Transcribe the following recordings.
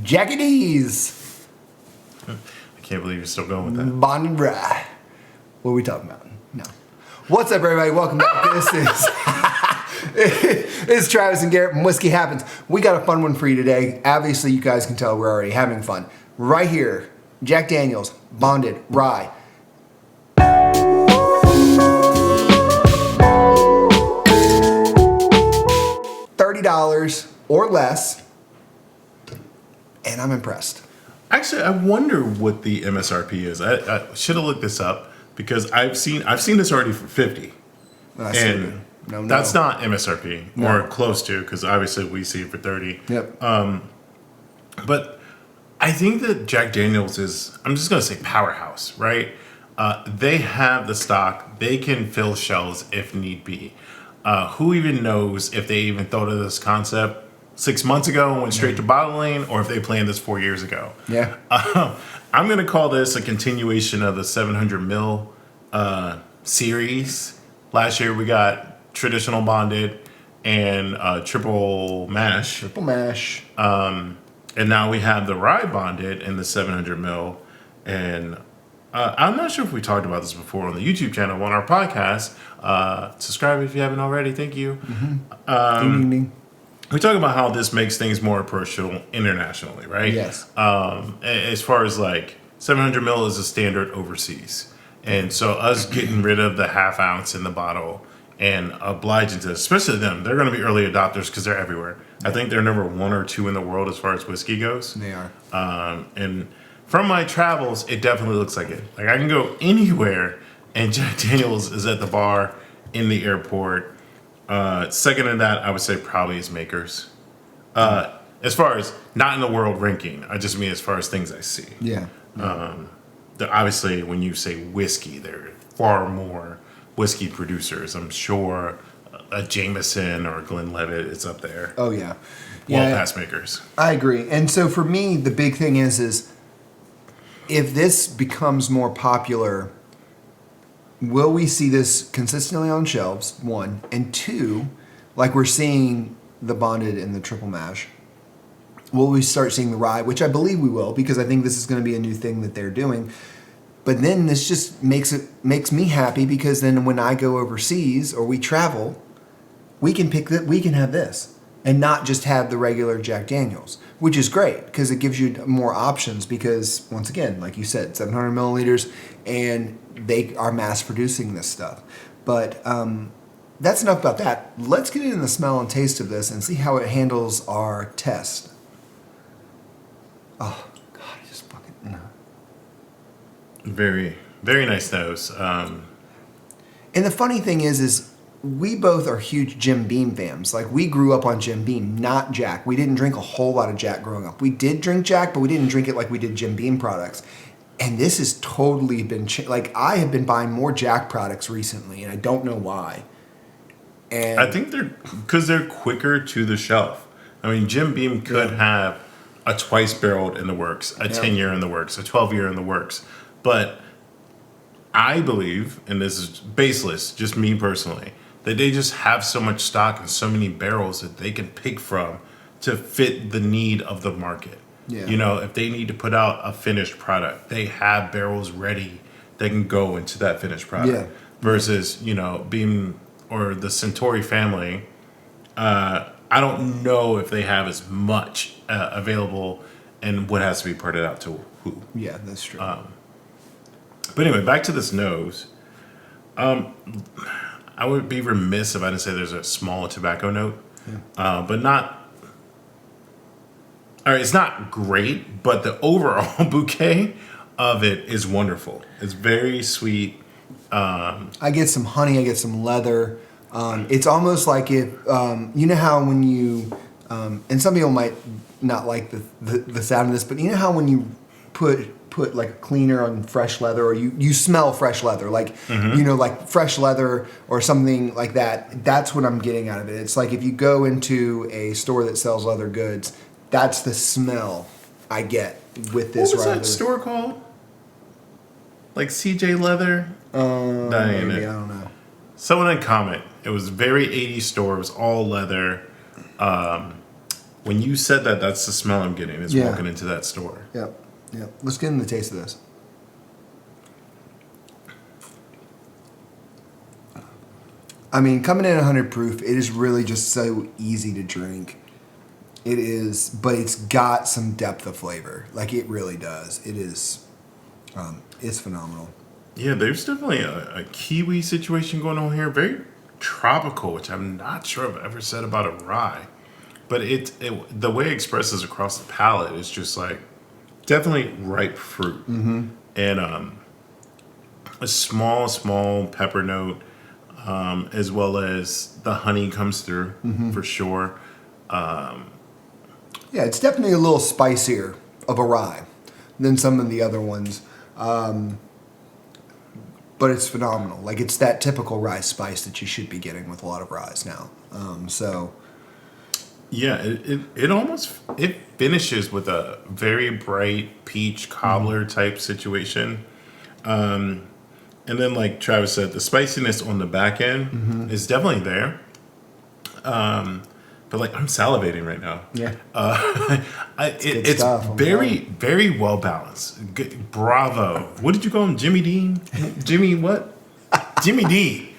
Jackie D's. I can't believe you're still going with that. Bond Rye. What are we talking about? No. What's up, everybody? Welcome back. This is it's Travis and Garrett from Whiskey Happens. We got a fun one for you today. Obviously, you guys can tell we're already having fun. Right here, Jack Daniel's Bonded Rye. $30 or less, and I'm impressed. Actually, I wonder what the MSRP is. I should have looked this up because I've seen this already for $50, and no, that's not MSRP No. or close to, because obviously we see it for $30. Yep. But I think that Jack Daniel's is, I'm just gonna say, powerhouse, right? They have the stock; they can fill shelves if need be. Who even knows if they even thought of this concept 6 months ago and went straight to bottling, or if they planned this 4 years ago. Yeah. I'm going to call this a continuation of the 700 mil series. Last year we got traditional bonded and triple mash. Triple mash. And now we have the rye bonded and the 700 mil. And I'm not sure if we talked about this before on the YouTube channel, on our podcast. Subscribe if you haven't already. Thank you. Mm-hmm. Ding, ding, ding. We talk about how this makes things more approachable internationally, right? Yes. As far as like 700 mil is a standard overseas. And so us getting rid of the half ounce in the bottle and obliging to, especially them, they're going to be early adopters because they're everywhere. Yeah. I think they're number 1 or 2 in the world as far as whiskey goes. They are. And from my travels, it definitely looks like it. Like I can go anywhere and Jack Daniel's is at the bar, in the airport. Second in that, I would say probably is Makers. As far as not in the world ranking, I just mean as far as things I see. Yeah. Obviously, when you say whiskey, there are far more whiskey producers. I'm sure a Jameson or Glenlivet is up there. Oh, yeah. Well past Makers. I agree. And so for me, the big thing is if this becomes more popular, will we see this consistently on shelves, 1? And 2, like we're seeing the bonded and the triple mash, will we start seeing the rye, which I believe we will, because I think this is going to be a new thing that they're doing. But then this just makes me happy, because then when I go overseas or we travel, we can have this and not just have the regular Jack Daniel's, which is great because it gives you more options, because once again, like you said, 700 milliliters, and they are mass producing this stuff. But that's enough about that. Let's get into the smell and taste of this and see how it handles our test. Oh, God, I just fucking... No. Very, very nice nose. And the funny thing is we both are huge Jim Beam fans. Like, we grew up on Jim Beam, not Jack. We didn't drink a whole lot of Jack growing up. We did drink Jack, but we didn't drink it like we did Jim Beam products. And this has totally been... like, I have been buying more Jack products recently, and I don't know why. And I think because they're quicker to the shelf. I mean, Jim Beam could have a twice barreled in the works, a 10-year in the works, a 12-year in the works. But I believe, and this is baseless, just me personally, that they just have so much stock and so many barrels that they can pick from to fit the need of the market. Yeah. You know, if they need to put out a finished product, they have barrels ready that can go into that finished product. Yeah. Versus, you know, Beam or the Centauri family, I don't know if they have as much available and what has to be parted out to who. Yeah, that's true. But anyway, back to this nose. I would be remiss if I didn't say there's a small tobacco note, but not... All right, it's not great, but the overall bouquet of it is wonderful. It's very sweet. I get some honey, I get some leather. It's almost like if, you know how when you, and some people might not like the sound of this, but you know how when you put like a cleaner on fresh leather, or you smell fresh leather, like, you know, like fresh leather or something like that. That's what I'm getting out of it. It's like if you go into a store that sells leather goods, that's the smell I get with this. What was that store called? Like CJ Leather? Maybe, I don't know. Someone in comment. It was very 80s store. It was all leather. when you said that, that's the smell I'm getting. Is Yeah. walking into that store. Yep. Yep. Let's get into the taste of this. I mean, coming in at 100 proof, it is really just so easy to drink. It is, but it's got some depth of flavor. Like, it really does. It is, it's phenomenal. Yeah, there's definitely a kiwi situation going on here. Very tropical, which I'm not sure I've ever said about a rye. But the way it expresses across the palate is just like definitely ripe fruit. And a small pepper note, as well as the honey comes through for sure. Yeah, it's definitely a little spicier of a rye than some of the other ones. But it's phenomenal. Like, it's that typical rye spice that you should be getting with a lot of ryes now. Yeah, it almost it finishes with a very bright peach cobbler type situation. And then, like Travis said, the spiciness on the back end is definitely there. But like, I'm salivating right now. Yeah. It's stuff, I'm very, very well balanced. Good, bravo. What did you call him? Jimmy Dean? Jimmy what? Jimmy D.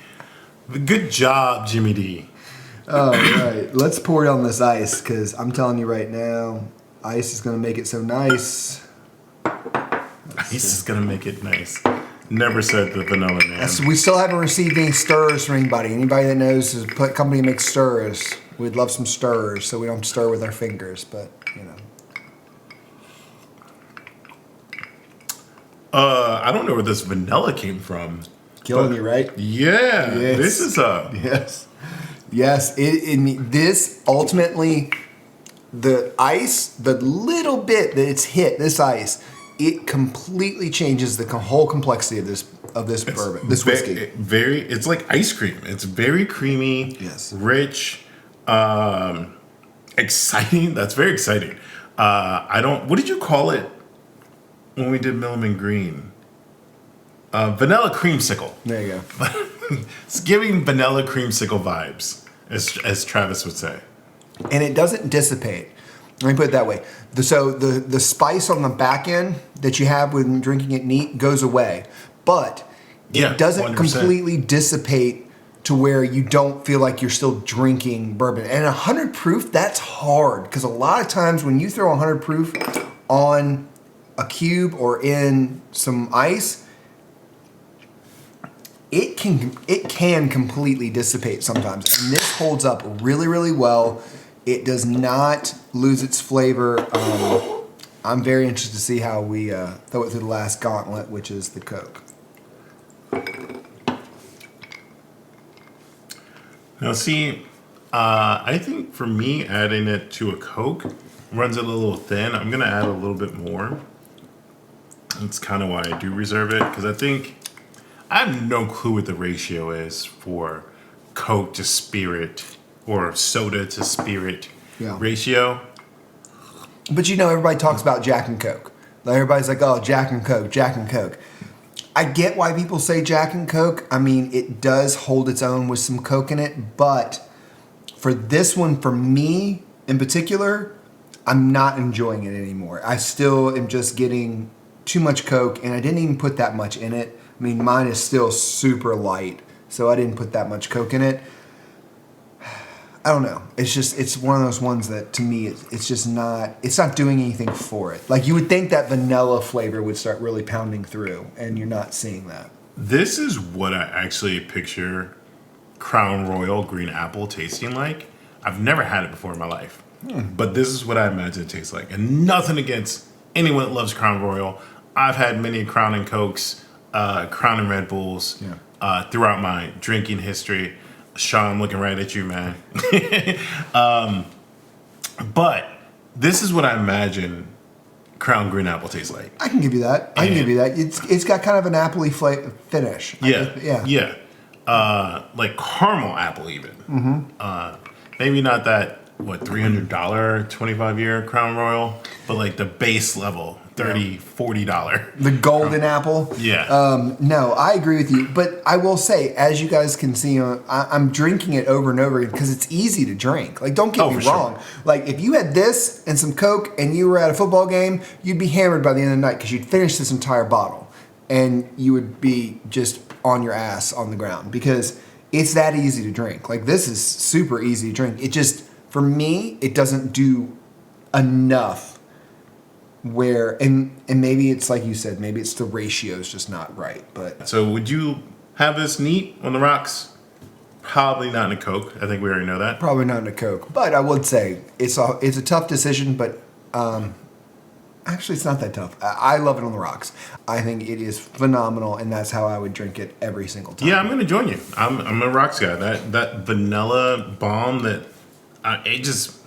Good job, Jimmy D. Oh, right. Let's pour it on this ice, because I'm telling you right now, ice is going to make it so nice. Ice is going to make it nice. Never said the vanilla man. We still haven't received any stirrers from anybody. Anybody that knows is a company that makes stirrers. We'd love some stirrers so we don't stir with our fingers, but, you know. I don't know where this vanilla came from. Killing you, right? Yeah. Yes. This is a... Yes. Yes. This ultimately, the ice, the little bit that it's hit, this ice, it completely changes the whole complexity of this bourbon, this whiskey. It's like ice cream. It's very creamy, Yes. rich, exciting. That's very exciting. What did you call it when we did Milliman Green? Vanilla creamsicle. There you go. It's giving vanilla creamsicle vibes, as Travis would say. And it doesn't dissipate. Let me put it that way. So the spice on the back end that you have when drinking it neat goes away, but it doesn't 100%. completely dissipate to where you don't feel like you're still drinking bourbon. And 100 proof, that's hard, because a lot of times when you throw 100 proof on a cube or in some ice, it can completely dissipate sometimes. And this holds up really, really well. It does not lose its flavor. I'm very interested to see how we throw it through the last gauntlet, which is the Coke. Now, see, I think for me, adding it to a Coke runs it a little thin. I'm going to add a little bit more. That's kind of why I do reserve it, because I think I have no clue what the ratio is for Coke to spirit or soda to spirit ratio. But you know, everybody talks about Jack and Coke. Like, everybody's like, oh, Jack and Coke, Jack and Coke. I get why people say Jack and Coke. I mean, it does hold its own with some Coke in it, but for this one, for me in particular, I'm not enjoying it anymore. I still am just getting too much Coke, and I didn't even put that much in it. I mean, mine is still super light, so I didn't put that much Coke in it. I don't know. It's one of those ones that, to me, it's not doing anything for it. Like, you would think that vanilla flavor would start really pounding through, and you're not seeing that. This is what I actually picture Crown Royal green apple tasting like. I've never had it before in my life, but this is what I imagine it tastes like. And nothing against anyone that loves Crown Royal. I've had many Crown and Cokes, Crown and Red Bulls throughout my drinking history. Sean, I'm looking right at you, man. But this is what I imagine Crown Green Apple tastes like. I can give you that. It's got kind of an appley finish. Yeah. Like caramel apple even. Maybe not that, $300 25-year Crown Royal, but like the base level $30, $40. The golden apple. Yeah. No, I agree with you. But I will say, as you guys can see, I'm drinking it over and over again because it's easy to drink. Like, don't get me for wrong. sure. Like, if you had this and some Coke and you were at a football game, you'd be hammered by the end of the night because you'd finish this entire bottle. And you would be just on your ass on the ground because it's that easy to drink. Like, this is super easy to drink. It just, for me, it doesn't do enough where, and maybe it's like you said, maybe it's the ratio's just not right. But So would you have this neat on the rocks? Probably not in a Coke. I think we already know that. probably not in a Coke. But I would say it's a tough decision, but actually it's not that tough. I love it on the rocks. I think it is phenomenal, and that's how I would drink it every single time. Yeah, I'm gonna join you. I'm a rocks guy. That vanilla bomb that it just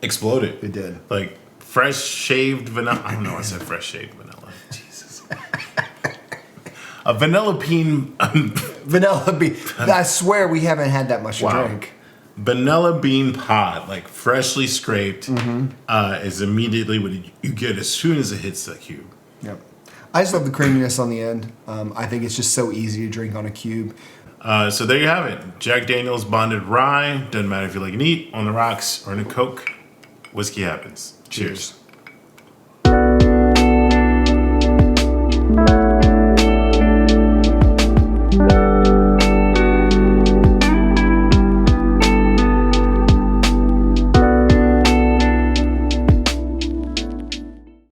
exploded. It did. Like fresh shaved vanilla. I don't know. I said fresh shaved vanilla. Jesus. A vanilla bean. Vanilla bean. I swear we haven't had that much to Wow. drink. Vanilla bean pod, like freshly scraped, is immediately what you get as soon as it hits the cube. Yep. I just love the creaminess on the end. I think it's just so easy to drink on a cube. So there you have it. Jack Daniel's Bonded Rye. Doesn't matter if you like it neat, on the rocks, or in a Coke. Whiskey happens. Cheers.